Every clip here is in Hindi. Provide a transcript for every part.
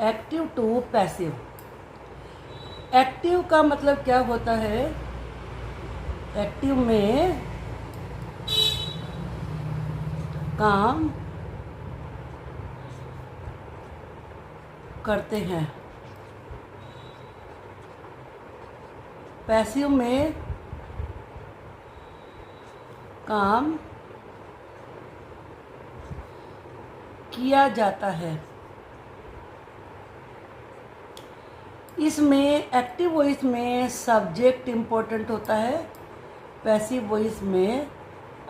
Active to passive. एक्टिव का मतलब क्या होता है? एक्टिव में काम करते हैं, पैसिव में काम किया जाता है। इसमें एक्टिव वॉइस में सब्जेक्ट इम्पोर्टेंट होता है, पैसिव वॉइस में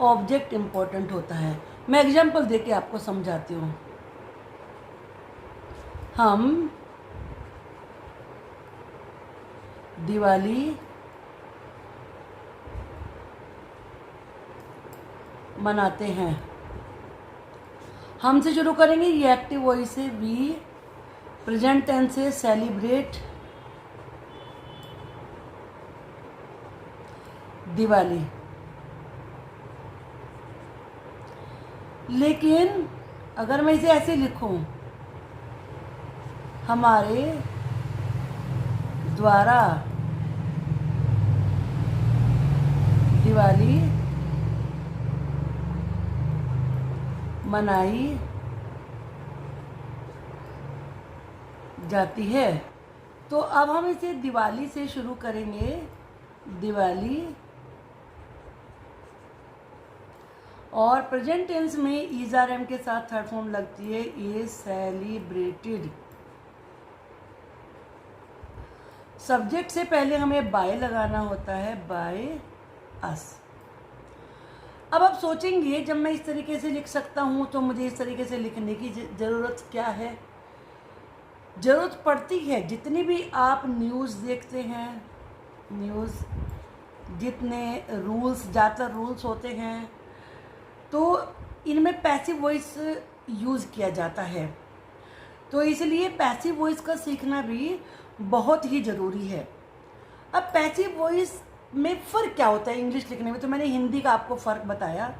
ऑब्जेक्ट इम्पोर्टेंट होता है। मैं एग्जांपल देके आपको समझाती हूँ। हम दिवाली मनाते हैं। हमसे शुरू करेंगे, ये एक्टिव वॉइस है। वी प्रेजेंट टेंस से सेलिब्रेट दिवाली। लेकिन अगर मैं इसे ऐसे लिखूं, हमारे द्वारा दिवाली मनाई जाती है, तो अब हम इसे दिवाली से शुरू करेंगे। दिवाली, और प्रेजेंट टेंस में इज आर एम के साथ थर्ड फॉर्म लगती है, इज सेलिब्रेटेड। सब्जेक्ट से पहले हमें बाय लगाना होता है, बाय अस। अब आप सोचेंगे, जब मैं इस तरीके से लिख सकता हूँ तो मुझे इस तरीके से लिखने की ज़रूरत क्या है? ज़रूरत पड़ती है। जितनी भी आप न्यूज़ देखते हैं, न्यूज़ जितने रूल्स, ज़्यादातर रूल्स होते हैं, तो इनमें पैसिव वॉइस यूज़ किया जाता है। तो इसलिए पैसिव वॉइस का सीखना भी बहुत ही ज़रूरी है। अब पैसिव वॉइस में फ़र्क क्या होता है इंग्लिश लिखने में? तो मैंने हिंदी का आपको फ़र्क बताया।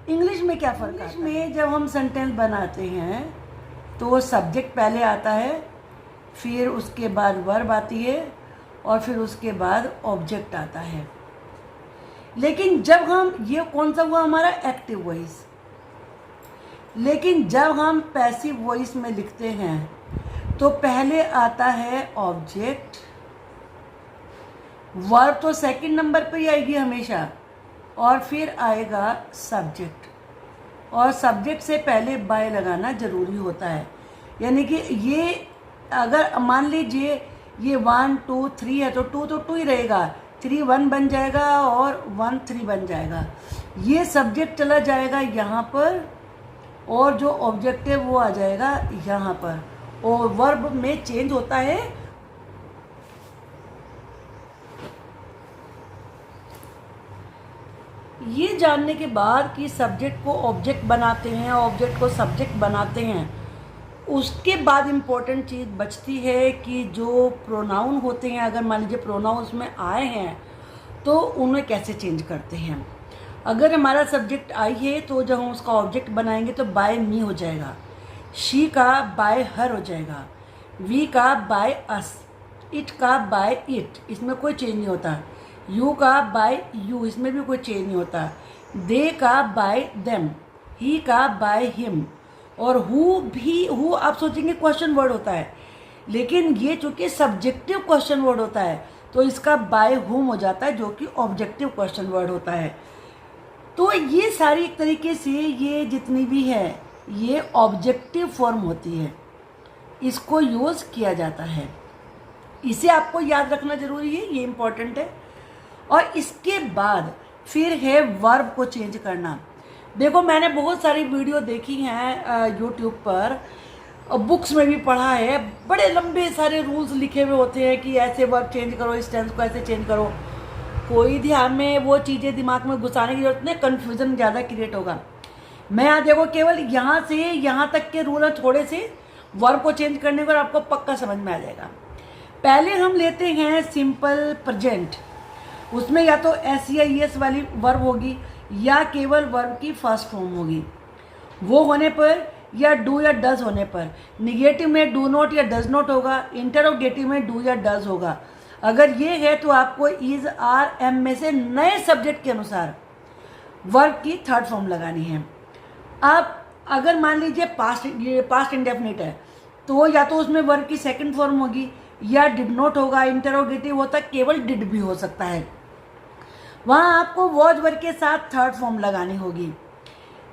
इंग्लिश में क्या फ़र्क आता है? इंग्लिश में जब हम सेंटेंस बनाते हैं तो सब्जेक्ट पहले आता है, फिर उसके बाद वर्ब आती है, और फिर उसके बाद ऑब्जेक्ट आता है। लेकिन जब हम, ये कौन सा हुआ हमारा? Active voice. लेकिन जब हम पैसिव वॉइस में लिखते हैं तो पहले आता है ऑब्जेक्ट, वर्ब तो सेकंड नंबर पे ही आएगी हमेशा, और फिर आएगा सब्जेक्ट, और सब्जेक्ट से पहले बाय लगाना ज़रूरी होता है। यानी कि ये अगर मान लीजिए ये 1 2 3 है तो 2 तो 2 ही रहेगा, 3 1 बन जाएगा और 1 3 बन जाएगा। ये सब्जेक्ट चला जाएगा यहाँ पर, और जो ऑब्जेक्ट है वो आ जाएगा यहाँ पर, और वर्ब में चेंज होता है। ये जानने के बाद कि सब्जेक्ट को ऑब्जेक्ट बनाते हैं, ऑब्जेक्ट को सब्जेक्ट बनाते हैं, उसके बाद इम्पोर्टेंट चीज़ बचती है कि जो प्रोनाउन होते हैं, अगर मान लीजिए प्रोनाउन उसमें आए हैं तो उन्हें कैसे चेंज करते हैं। अगर हमारा सब्जेक्ट आई है तो जब हम उसका ऑब्जेक्ट बनाएंगे तो बाय मी हो जाएगा, शी का बाय हर हो जाएगा, वी का बाय अस, इट का बाय इट, इसमें कोई चेंज नहीं होता, यू का बाय यू, इसमें भी कोई चेंज नहीं होता, दे का बाय देम, ही का बाय हिम, और हु भी, हु आप सोचेंगे क्वेश्चन वर्ड होता है, लेकिन ये चूंकि सब्जेक्टिव क्वेश्चन वर्ड होता है तो इसका बाय हुम हो जाता है, जो कि ऑब्जेक्टिव क्वेश्चन वर्ड होता है। तो ये सारी एक तरीके से, ये जितनी भी है ये ऑब्जेक्टिव फॉर्म होती है, इसको यूज़ किया जाता है। इसे आपको याद रखना ज़रूरी है, ये इम्पॉर्टेंट है। और इसके बाद फिर है वर्ब को चेंज करना। देखो, मैंने बहुत सारी वीडियो देखी हैं यूट्यूब पर, और बुक्स में भी पढ़ा है, बड़े लंबे सारे रूल्स लिखे हुए होते हैं कि ऐसे वर्ब चेंज करो, इस टेंस को ऐसे चेंज करो। कोई ध्यान में वो चीज़ें दिमाग में घुसाने की जरूरत नहीं, कन्फ्यूज़न ज़्यादा क्रिएट होगा। मैं यहाँ देखो, केवल यहाँ से यहाँ तक के रूल हैं थोड़े से वर्ब को चेंज करने पर, आपको पक्का समझ में आ जाएगा। पहले हम लेते हैं सिंपल प्रेजेंट, उसमें या तो SEIS वाली वर्ब होगी या केवल वर्ब की फर्स्ट फॉर्म होगी। वो होने पर या डू या डज होने पर। निगेटिव में डू नॉट या डज नॉट होगा, इंटरोगेटिव में डू या डज होगा। अगर ये है तो आपको इज आर एम में से नए सब्जेक्ट के अनुसार वर्ब की थर्ड फॉर्म लगानी है। अब अगर मान लीजिए पास्ट इंडेफिनिट है तो या तो उसमें वर्ब की सेकंड फॉर्म होगी या डिड नॉट होगा, इंटरोगेटिव होता केवल डिड भी हो सकता है, वहाँ आपको वॉज वर्ब के साथ थर्ड फॉर्म लगानी होगी।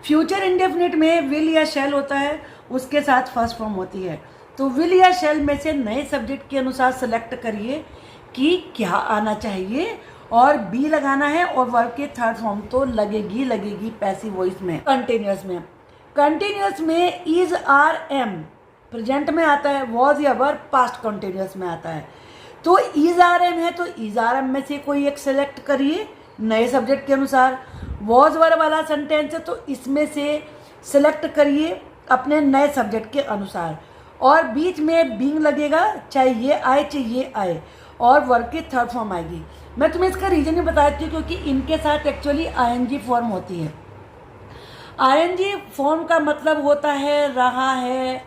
फ्यूचर इंडेफिनिट में विल या शैल होता है, उसके साथ फर्स्ट फॉर्म होती है। तो विल या शैल में से नए सब्जेक्ट के अनुसार सेलेक्ट करिए कि क्या आना चाहिए और बी लगाना है, और वर्ब के थर्ड फॉर्म तो लगेगी पैसिव वॉइस में। कंटिन्यूअस में इज आर एम प्रेजेंट में आता है, वॉज या वर्ब पास्ट कंटिन्यूअस में आता है। तो इज आर एम है तो इज आर एम में से कोई एक सेलेक्ट करिए नए सब्जेक्ट के अनुसार। वॉज वर्ब वाला सेंटेंस है तो इसमें से सेलेक्ट करिए अपने नए सब्जेक्ट के अनुसार, और बीच में बीइंग लगेगा, चाहे ये आए चाहे ये आए, और वर्ब की थर्ड फॉर्म आएगी। मैं तुम्हें इसका रीजन ही बताती हूँ क्योंकि इनके साथ एक्चुअली आईएनजी फॉर्म होती है। आईएनजी फॉर्म का मतलब होता है रहा है,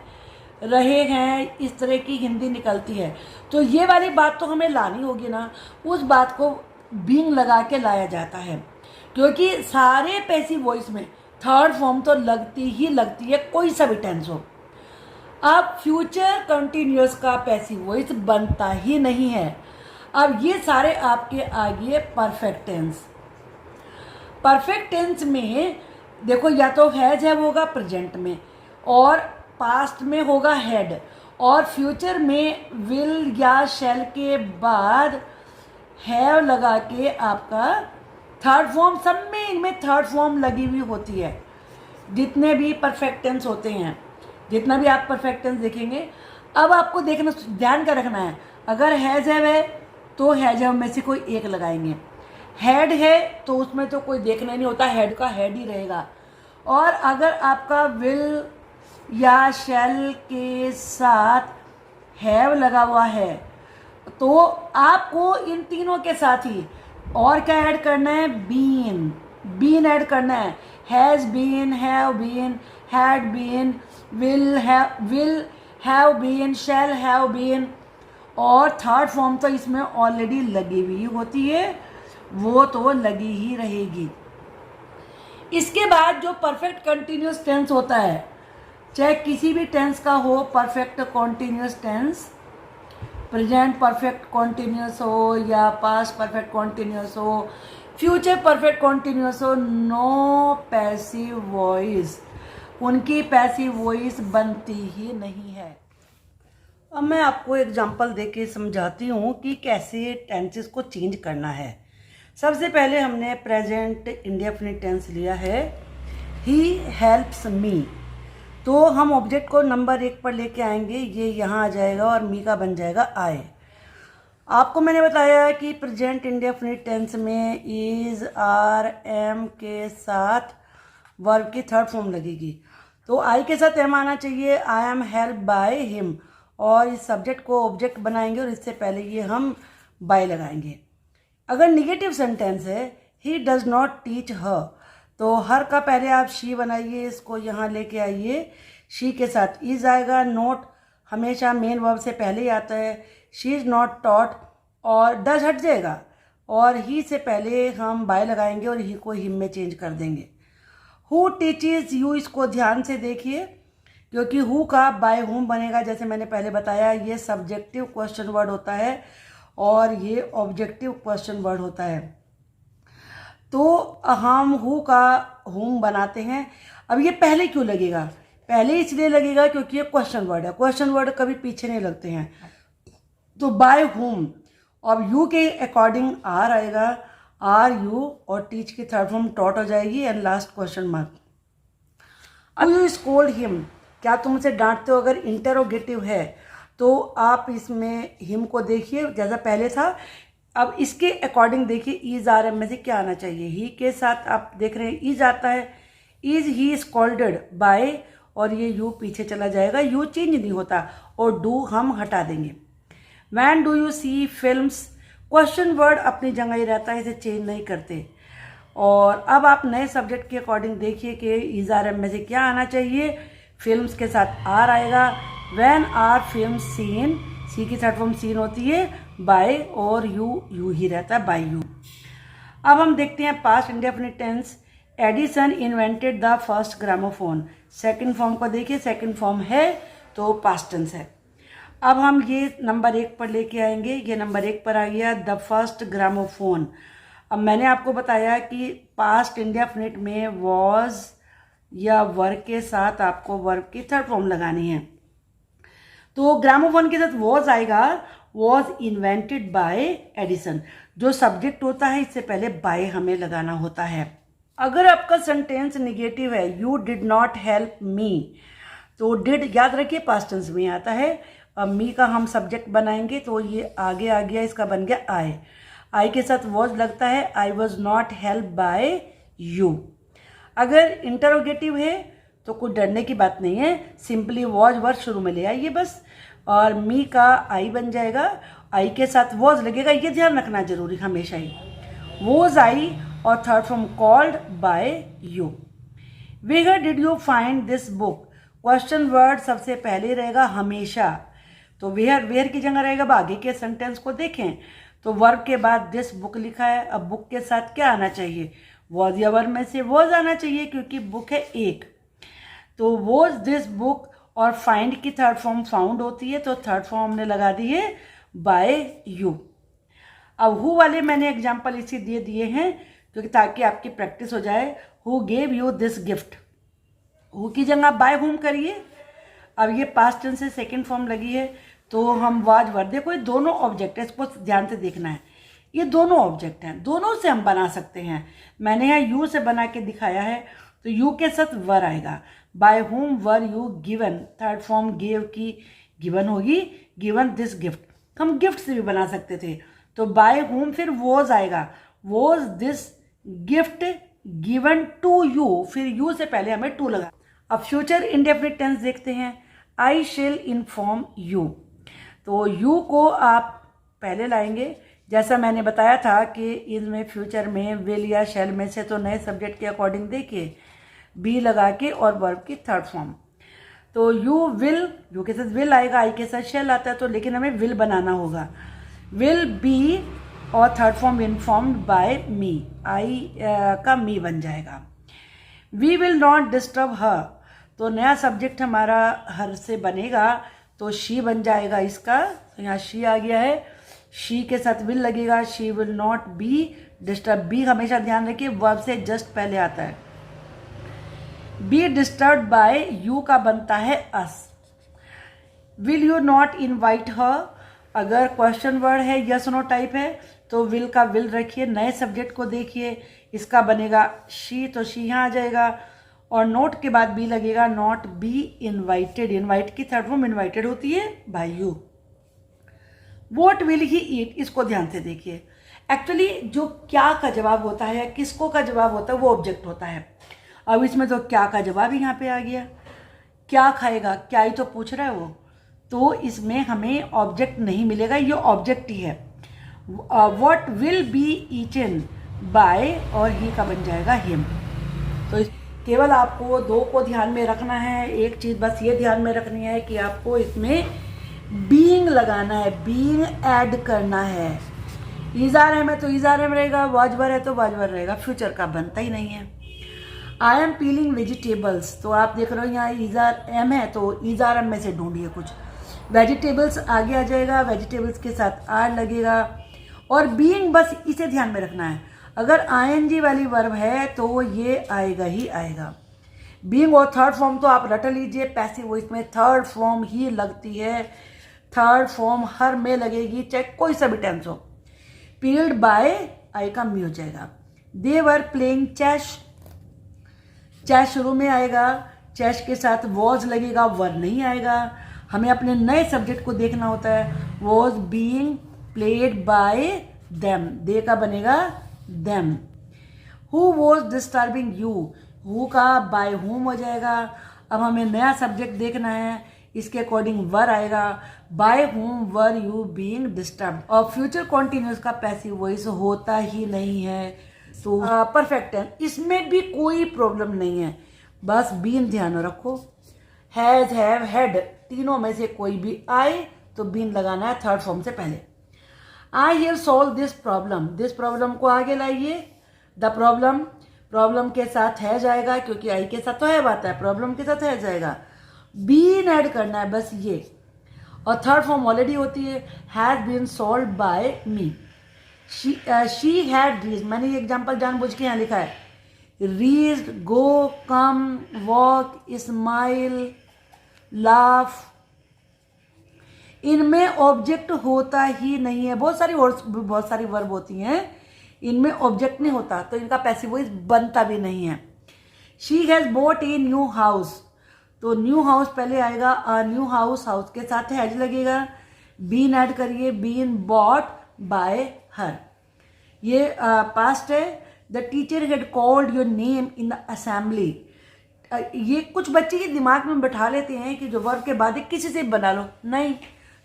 रहे हैं, इस तरह की हिंदी निकलती है। तो ये वाली बात तो हमें लानी होगी ना, उस बात को बीइंग लगा के लाया जाता है, क्योंकि सारे पैसिव वॉइस में थर्ड फॉर्म तो लगती है, कोई सा भी टेंस हो। अब फ्यूचर कंटिन्यूअस का पैसिव वॉइस बनता ही नहीं है। अब ये सारे आपके आगे परफेक्ट टेंस। परफेक्ट टेंस में देखो या तो हैज है होगा प्रेजेंट में, और पास्ट में होगा हैड, और फ्यूचर में विल या शैल के बाद हैव लगा के आपका थर्ड फॉर्म, सब में इनमें थर्ड फॉर्म लगी हुई होती है। जितने भी परफेक्ट टेंस होते हैं, जितना भी आप परफेक्ट टेंस देखेंगे, अब आपको देखना ध्यान का रखना है, अगर हैज है तो हैज में से कोई एक लगाएंगे। हैड है तो उसमें तो कोई देखना ही नहीं होता, हेड का हेड ही रहेगा। और अगर आपका विल या शैल के साथ हैव लगा हुआ है तो आपको इन तीनों के साथ ही और क्या ऐड करना है, बीन ऐड करना है। Has been, have been, had been, will have been, shall have been, और थर्ड फॉर्म तो इसमें ऑलरेडी लगी हुई होती है, वो तो लगी ही रहेगी। इसके बाद जो परफेक्ट कंटिन्यूअस टेंस होता है, चाहे किसी भी टेंस का हो, perfect continuous tense, present perfect continuous हो या पास्ट परफेक्ट कॉन्टिन्यूस हो, फ्यूचर परफेक्ट कॉन्टिन्यूस हो, नो पैसिव वॉइस, उनकी पैसिव वॉइस बनती ही नहीं है। अब मैं आपको एग्जांपल देके समझाती हूँ कि कैसे टेंसेस को चेंज करना है। सबसे पहले हमने प्रेजेंट इंडेफिनिट टेंस लिया है, ही हेल्प्स मी, तो हम ऑब्जेक्ट को नंबर 1 पर लेके आएंगे, ये यहाँ आ जाएगा और मी का बन जाएगा आए। आपको मैंने बताया कि प्रेजेंट इंडेफिनिट टेंस में इज आर एम के साथ वर्ब की थर्ड फॉर्म लगेगी, तो आई के साथ एम आना चाहिए, I am help by him, और इस सब्जेक्ट को ऑब्जेक्ट बनाएंगे और इससे पहले ये हम बाय लगाएंगे। अगर निगेटिव सेंटेंस है, ही डज नॉट टीच हर, तो हर का पहले आप शी बनाइए, इसको यहाँ लेके आइए, शी के साथ इज आएगा, नॉट हमेशा मेन वर्ब से पहले ही आता है, शी इज नॉट टॉट, और डज हट जाएगा, और ही से पहले हम बाय लगाएंगे और ही को हिम में चेंज कर देंगे। हु टीचेज यू, इसको ध्यान से देखिए, क्योंकि हु का बाय हुम बनेगा, जैसे मैंने पहले बताया ये सब्जेक्टिव क्वेश्चन वर्ड होता है और ये ऑब्जेक्टिव क्वेश्चन वर्ड होता है। तो हम हु का हुम बनाते हैं। अब ये पहले क्यों लगेगा, पहले इसलिए लगेगा क्योंकि ये क्वेश्चन वर्ड है, क्वेश्चन वर्ड कभी पीछे नहीं लगते हैं। तो बाय हुम, अब यू के अकॉर्डिंग आर आएगा, आर यू, और टीच की थर्ड फॉर्म टॉट हो जाएगी, एंड लास्ट क्वेश्चन मार्क। अब यू स्कोल्ड हिम, क्या तुम उसे डांटते हो, अगर इंटरोगेटिव है तो आप इसमें हिम को देखिए जैसा पहले था। अब इसके अकॉर्डिंग देखिए इज आर एम में से क्या आना चाहिए, ही के साथ आप देख रहे हैं इज आता है, इज ही स्कॉल्डेड बाय, और ये यू पीछे चला जाएगा, यू चेंज नहीं होता, और डू हम हटा देंगे। When do you see films, question word अपनी जगह ही रहता है, इसे चेंज नहीं करते। और अब आप नए सब्जेक्ट के अकॉर्डिंग देखिए कि इज आर एम में से क्या आना चाहिए, फिल्म्स के साथ आर आएगा। व्हेन आर फिल्म सीन, सी की थर्ड फॉर्म सीन होती है बाय, और यू ही रहता है, बाय यू। अब हम देखते हैं past indefinite tense. Edison invented the first gramophone. Second form को देखिए, सेकंड फॉर्म है तो पास्ट टेंस है। अब हम ये नंबर 1 पर लेके आएंगे। ये नंबर 1 पर आ गया द फर्स्ट ग्रामोफोन। अब मैंने आपको बताया कि पास्ट इंडेफिनिट में वॉज या वर्ब के साथ आपको वर्ब की थर्ड फॉर्म लगानी है। तो ग्रामोफोन के साथ वॉज आएगा, वॉज इन्वेंटेड बाय एडिसन। जो सब्जेक्ट होता है इससे पहले बाय हमें लगाना होता है। अगर आपका सेंटेंस निगेटिव है, you did not help me, तो डिड याद रखिए पास्ट टेंस में आता है। अब मी का हम सब्जेक्ट बनाएंगे तो ये आगे आ गया, इसका बन गया आई। आई के साथ वॉज लगता है, I was not help by you. अगर इंटरोगेटिव है तो कुछ डरने की बात नहीं है, सिंपली वॉज वर्ड शुरू में ले आइए बस, और मी का आई बन जाएगा, आई के साथ वॉज लगेगा, ये ध्यान रखना जरूरी हमेशा ही। वॉज आई और third from called by you. Where did you find this book, question word सबसे पहले रहेगा हमेशा, तो वेयर की जगह रहेगा। आगे के सेंटेंस को देखें तो वर्ब के बाद दिस बुक लिखा है, अब बुक के साथ क्या आना चाहिए, वॉज या वर्ब में से वॉज आना चाहिए क्योंकि बुक है एक, तो वॉज दिस बुक। और फाइंड की थर्ड फॉर्म फाउंड होती है, तो थर्ड फॉर्म हमने लगा दी है बाय यू। अब हु वाले मैंने एग्जाम्पल इसी दिए हैं क्योंकि ताकि आपकी प्रैक्टिस हो जाए। Who gave you this gift, who की जगह बाय हुम करिए। अब ये पास्ट टेंस से सेकेंड फॉर्म लगी है तो हम वाज वर, देखो ये दोनों ऑब्जेक्ट है, इसको ध्यान से देखना है, ये दोनों ऑब्जेक्ट हैं, दोनों से हम बना सकते हैं। मैंने यहाँ यू से बना के दिखाया है, तो यू के साथ वर आएगा। By whom were you given, third form gave की गिवन होगी, गिवन दिस गिफ्ट। हम गिफ्ट से भी बना सकते थे, तो बाय होम फिर वॉज आएगा, was this gift given to you, फिर यू से पहले हमें टू लगा। अब फ्यूचर इंडेफिनिट टेंस देखते हैं। आई शेल इन्फॉर्म यू, तो यू को आप पहले लाएंगे, जैसा मैंने बताया था कि इनमें फ्यूचर में विल या शेल में से तो नए सब्जेक्ट के अकॉर्डिंग देखिए, बी लगा के और वर्ब की थर्ड फॉर्म। तो यू विल, यू के साथ विल आएगा, आई के साथ शेल आता है, तो लेकिन हमें विल बनाना होगा। विल बी और third form informed by me, I का मी बन जाएगा। We will not disturb her, तो नया सब्जेक्ट हमारा हर से बनेगा, तो शी बन जाएगा इसका, तो यहाँ शी आ गया है, शी के साथ विल लगेगा, she will not be disturb. Be हमेशा ध्यान रखिए वर्ब से जस्ट पहले आता है। बी डिस्टर्ब बाय यू का बनता है us. Will you not invite her, अगर क्वेश्चन वर्ड है यस नो टाइप है तो विल का विल रखिए, नए सब्जेक्ट को देखिए, इसका बनेगा शी, तो शी यहाँ आ जाएगा, और नोट के बाद बी लगेगा, नॉट बी इनवाइटेड, इनवाइट की थर्ड फॉर्म इनवाइटेड होती है by you. What will he eat, इसको ध्यान से देखिए। एक्चुअली जो क्या का जवाब होता है, किसको का जवाब होता है, वो ऑब्जेक्ट होता है। अब इसमें तो क्या का जवाब यहाँ पे आ गया, क्या खाएगा, क्या ही तो पूछ रहा है वो, तो इसमें हमें ऑब्जेक्ट नहीं मिलेगा, ये ऑब्जेक्ट ही है। What will be eaten by, और ही का बन जाएगा हिम। तो केवल आपको दो को ध्यान में रखना है, एक चीज़ बस ये ध्यान में रखनी है कि आपको इसमें बीइंग लगाना है, बीइंग ऐड करना है। इज़ार है में तो इज़ार है में रहेगा, वाजवर है तो वाजवर रहेगा, फ्यूचर का बनता ही नहीं है। आई एम पीलिंग वेजिटेबल्स, तो आप देख रहे हो यहाँ इज़ार एम है, तो इज़ार एम में से ढूंढिए कुछ। वेजिटेबल्स आगे आ जाएगा, वेजिटेबल्स के साथ आर लगेगा, और बीइंग बस इसे ध्यान में रखना है। अगर आईएनजी वाली वर्ब है तो ये आएगा ही आएगा। बीइंग और थर्ड फॉर्म तो आप रट लीजिए, पैसिव वॉइस में थर्ड फॉर्म ही लगती है, थर्ड फॉर्म हर में लगेगी, चाहे कोई सा भी टेंस हो। पील्ड बाय आई का मी हो जाएगा। दे वर प्लेइंग चेस, चेस शुरू में आएगा, चेस के साथ वॉज लगेगा, वर नहीं आएगा। हमें अपने नए सब्जेक्ट को देखना होता है। Was being played by them, they का बनेगा them. Who was disturbing you, who का बाय हुम हो जाएगा। अब हमें नया सब्जेक्ट देखना है, इसके अकॉर्डिंग वर आएगा, by whom were you being disturb. और फ्यूचर कॉन्टिन्यूस का पैसिव वॉइस होता ही नहीं है, तो परफेक्ट है, इसमें भी कोई प्रॉब्लम नहीं है, बस बीन ध्यान रखो। हैज़, हैव, हैड, तीनों में से कोई भी आए तो बीन लगाना है थर्ड फॉर्म से पहले। I have solve this problem, this problem को आगे लाइए। द प्रॉब्लम, प्रॉब्लम के साथ है जाएगा क्योंकि आई के साथ तो है आता है, प्रॉब्लम के साथ है जाएगा। बीन ऐड करना है बस ये, और थर्ड फॉर्म ऑलरेडी होती है, has been solve by me. She had reads, मैंने ये एग्जाम्पल जानबूझ के यहाँ लिखा है, reads, go, come, walk, smile, laugh, इनमें ऑब्जेक्ट होता ही नहीं है। बहुत सारी वर्ब होती हैं, इनमें ऑब्जेक्ट नहीं होता तो इनका पैसिव वॉइस बनता भी नहीं है। She has bot a new house, तो न्यू हाउस पहले आएगा, न्यू हाउस, हाउस के साथ हैज लगेगा। बीन ऐड करिए, बीन बॉट बाय हर, ये पास्ट है। The teacher had called your name in the assembly, ये कुछ बच्चे ये दिमाग में बैठा लेते हैं कि जो वर्ब के बाद है किसी से बना लो, नहीं,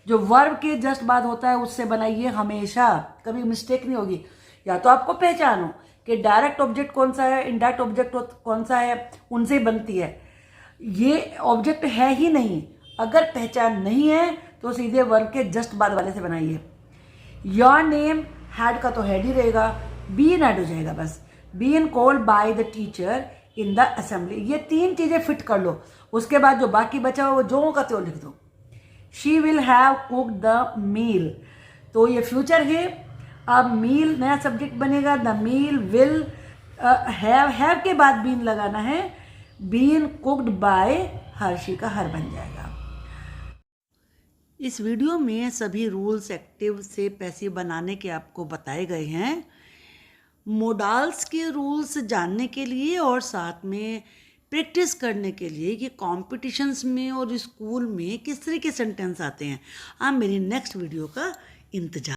जो वर्ब के जस्ट बाद होता है उससे बनाइए हमेशा, कभी मिस्टेक नहीं होगी। या तो आपको पहचानो कि डायरेक्ट ऑब्जेक्ट कौन सा है, इनडायरेक्ट ऑब्जेक्ट कौन सा है, उनसे बनती है। ये ऑब्जेक्ट है ही नहीं, अगर पहचान नहीं है तो सीधे वर्ब के जस्ट बाद वाले से बनाइए। योर नेम, हैड का तो हैड ही रहेगा, बीन ऐड हो जाएगा बस। Been called by the teacher in the assembly, ये तीन चीजें फिट कर लो, उसके बाद जो बाकी बचा हो वो जो का त्यों लिख दो। She will have cook the meal, तो ये फ्यूचर है, अब मील नया सब्जेक्ट बनेगा, द मील विल, हैव के बाद बीन लगाना है, बीन कुक्ड बाय हर्षी का हर बन जाएगा। इस वीडियो में सभी रूल्स एक्टिव से पैसिव बनाने के आपको बताए गए हैं। मोडाल्स के रूल्स जानने के लिए और साथ में प्रैक्टिस करने के लिए कि कॉम्पिटिशन्स में और स्कूल में किस तरह के सेंटेंस आते हैं, आप मेरी नेक्स्ट वीडियो का इंतजार